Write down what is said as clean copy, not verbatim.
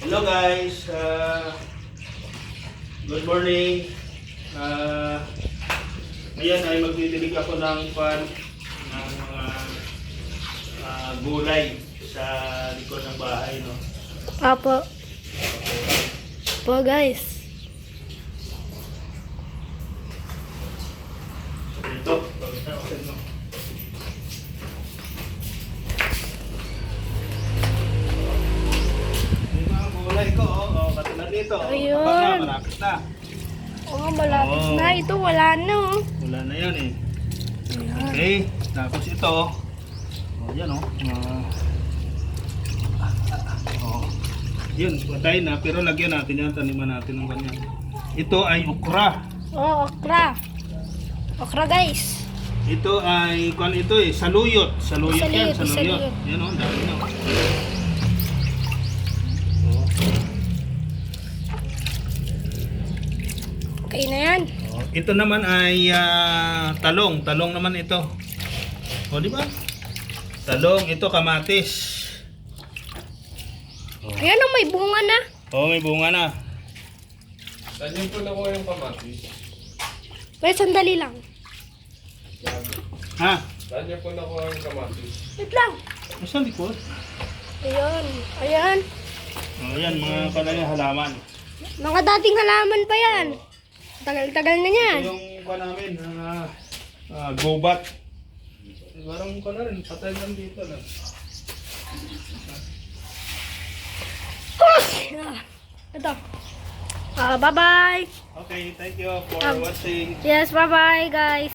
Hello guys, good morning. Ngayon ay magdidilig ako ng pan ng mga gulay sa likod ng bahay, no? Apo. Po guys. Ito, pagkakasal mo. Yung mga gulay ko, katulad dito. Ayun. Kapag na, malapit na. Oh, malapit Oo. na. Ito wala na oh. Wala na yan eh. Ayan. Okay, tapos ito. Yan yun, patay na, pero lagyan natin yan, taniman natin ng ganyan. Ito ay okra. Oh, okra. Okra guys. Ito ay, saluyot. Saluyot yan, Saluyot, saluyot. saluyot. Yan o, dami na. Okay na yan. Ito naman ay talong. Talong naman ito. O, di ba? Talong, ito kamatis. Ayan oh, may bunga na. O, may bunga na. Saan yung po nakuha yung kamatis? Wait, sandali lang. Ha? Saan yung po nakuha yung kamatis? Wait lang. Saan likod? Ayan. Ayan. O, yan, mga kanalang halaman. Mga dating halaman pa yan. Tagal-tagal na yan. Ito yung pa namin, gobat. Parang ko na rin, patay lang dito. No? Ito. Bye-bye. Okay, thank you for watching. Yes, bye-bye guys.